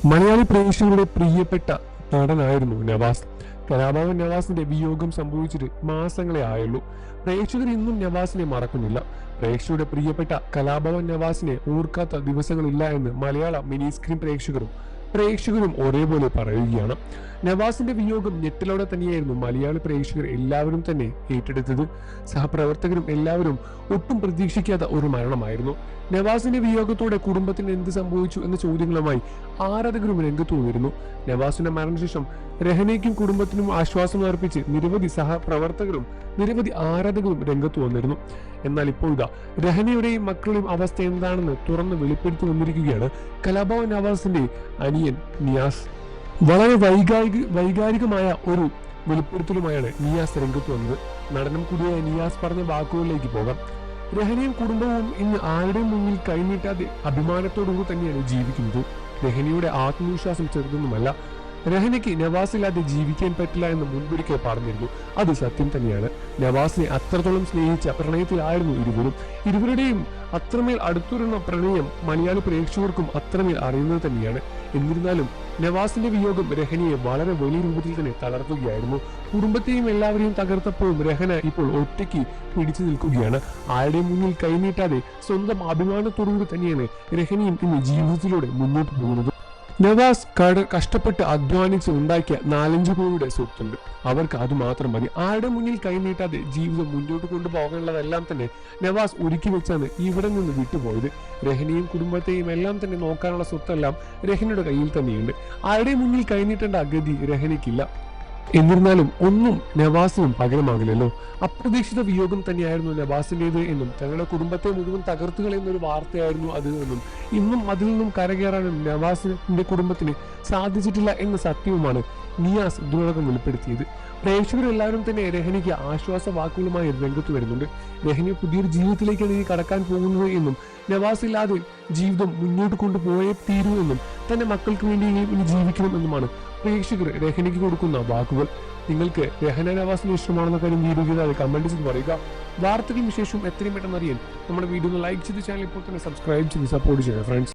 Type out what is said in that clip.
മലയാളി പ്രേക്ഷകരുടെ പ്രിയപ്പെട്ട നടനായിരുന്നു നവാസ്. കലാഭവൻ നവാസിന്റെ വിയോഗം സംഭവിച്ചിട്ട് മാസങ്ങളെ ആയുള്ളൂ. പ്രേക്ഷകർ ഇന്നും നവാസിനെ മറക്കുന്നില്ല. പ്രേക്ഷകരുടെ പ്രിയപ്പെട്ട കലാഭവൻ നവാസിനെ ഓർക്കാത്ത ദിവസങ്ങളില്ല എന്ന് മലയാള മിനി സ്ക്രീൻ പ്രേക്ഷകരും ഒരേപോലെ പറയുകയാണ്. നവാസിന്റെ വിയോഗം ഞെട്ടലോടെ തന്നെയായിരുന്നു മലയാളി പ്രേക്ഷകർ എല്ലാവരും തന്നെ ഏറ്റെടുത്തത്. സഹപ്രവർത്തകരും എല്ലാവരും ഒട്ടും പ്രതീക്ഷിക്കാത്ത ഒരു മരണമായിരുന്നു. നവാസിന്റെ വിയോഗത്തോടെ കുടുംബത്തിന് എന്ത് സംഭവിച്ചു എന്ന ചോദ്യങ്ങളുമായി ആരാധകരും രംഗത്ത് വന്നിരുന്നു. നവാസിന്റെ മരണശേഷം രഹനയ്ക്കും കുടുംബത്തിനും ആശ്വാസം അർപ്പിച്ച് നിരവധി സഹപ്രവർത്തകരും നിരവധി ആരാധകരും രംഗത്ത് വന്നിരുന്നു. എന്നാൽ ഇപ്പോഴിതാ രഹനയുടെയും മക്കളുടെയും അവസ്ഥ എന്താണെന്ന് തുറന്ന് വെളിപ്പെടുത്തി വന്നിരിക്കുകയാണ് കലാഭവൻ നവാസിന്റെ അനിയൻ നിയാസ്. വളരെ വൈകാരികമായ ഒരു വെളിപ്പെടുത്തലുമായാണ് നിയാസ് രംഗത്ത് വന്നത്. നടനും കൂടിയായ നിയാസ് പറഞ്ഞ വാക്കുകളിലേക്ക് പോകാം. രഹനയും കുടുംബവും ഇന്ന് ആരുടെയും മുന്നിൽ കൈനീട്ടാതെ അഭിമാനത്തോടുകൂടി തന്നെയാണ് ജീവിക്കുന്നത്. രഹനയുടെ ആത്മവിശ്വാസം ചെറുതൊന്നുമല്ല. രഹനയ്ക്ക് നവാസില്ലാതെ ജീവിക്കാൻ പറ്റില്ല എന്ന് മുൻപിടിക്കെ പറഞ്ഞിരുന്നു. അത് സത്യം തന്നെയാണ്. നവാസിനെ അത്രത്തോളം സ്നേഹിച്ച പ്രണയത്തിലായിരുന്നു ഇരുവരുടെയും അത്രമേൽ അടുത്തുള്ള പ്രണയം മലയാളി പ്രേക്ഷകർക്കും അത്രമേൽ അറിയുന്നത് തന്നെയാണ്. എന്നിരുന്നാലും നവാസിന്റെ വിയോഗം രഹനയെ വളരെ വലിയ രൂപത്തിൽ തന്നെ തളർത്തുകയായിരുന്നു. കുടുംബത്തെയും എല്ലാവരെയും തകർത്തപ്പോഴും രഹന ഇപ്പോൾ ഒറ്റയ്ക്ക് പിടിച്ചു നിൽക്കുകയാണ്. ആരുടെയും മുന്നിൽ കൈനീട്ടാതെ സ്വന്തം അഭിമാനത്തോടുകൂടി തന്നെയാണ് രഹനയും ഇന്ന് ജീവിതത്തിലൂടെ മുന്നോട്ട് പോകുന്നത്. നവാസ് കഷ്ടപ്പെട്ട് അധ്വാനിച്ച് ഉണ്ടാക്കിയ 4-5 കോടിയുടെ സ്വത്തുണ്ട്. അവർക്ക് അത് മാത്രം മതി. ആരുടെ മുന്നിൽ കൈനീട്ടാതെ ജീവിതം മുന്നോട്ട് കൊണ്ടുപോകാനുള്ളതെല്ലാം തന്നെ നവാസ് ഒരുക്കി വെച്ചാണ് ഇവിടെ നിന്ന് വിട്ടുപോയത്. രഹനയും കുടുംബത്തെയും എല്ലാം തന്നെ നോക്കാനുള്ള സ്വത്തെല്ലാം രഹനയുടെ കയ്യിൽ തന്നെയുണ്ട്. ആരുടെയും മുന്നിൽ കൈനീട്ടേണ്ട ഗതി രഹനയ്ക്കില്ല. എന്നിരുന്നാലും ഒന്നും നവാസിനും പകരമാകില്ലല്ലോ. അപ്രതീക്ഷിത വിയോഗം തന്നെയായിരുന്നു നവാസിന്റേത് എന്നും തങ്ങളുടെ കുടുംബത്തെ മുഴുവൻ തകർത്തുകൾ എന്നൊരു വാർത്തയായിരുന്നു അതിൽ നിന്നും ഇന്നും അതിൽ നിന്നും കരകയറാനും നവാസിന്റെ കുടുംബത്തിന് സാധിച്ചിട്ടില്ല എന്ന സത്യവുമാണ് നിയാസ് ഇതിനോടകം വെളിപ്പെടുത്തിയത്. പ്രേക്ഷകരെല്ലാവരും തന്നെ രഹനയ്ക്ക് ആശ്വാസ വാക്കുകളുമായി രംഗത്ത് വരുന്നുണ്ട്. രഹന പുതിയൊരു ജീവിതത്തിലേക്കാണ് ഇനി കടക്കാൻ പോകുന്നത് എന്നും നവാസ് ഇല്ലാതെ ജീവിതം മുന്നോട്ട് കൊണ്ടുപോയേ തീരൂ എന്നും തന്റെ മക്കൾക്ക് വേണ്ടി ഇനി ജീവിക്കണം എന്നുമാണ് പ്രേക്ഷകർ രഹനയ്ക്ക് കൊടുക്കുന്ന വാക്കുകൾ. നിങ്ങൾക്ക് രഹന നവാസിന് ഇഷ്ടമാണെന്ന കാര്യം വീഡിയോ കമന്റ് ചെയ്ത് പറയുക. വാർത്തകളും വിശേഷവും എത്രയും പെട്ടെന്ന് അറിയാൻ നമ്മുടെ വീഡിയോ ഒന്ന് ലൈക്ക് ചെയ്ത് ചാനൽ ഇപ്പോൾ തന്നെ സബ്സ്ക്രൈബ് ചെയ്ത് സപ്പോർട്ട് ചെയ്യുക ഫ്രണ്ട്സ്.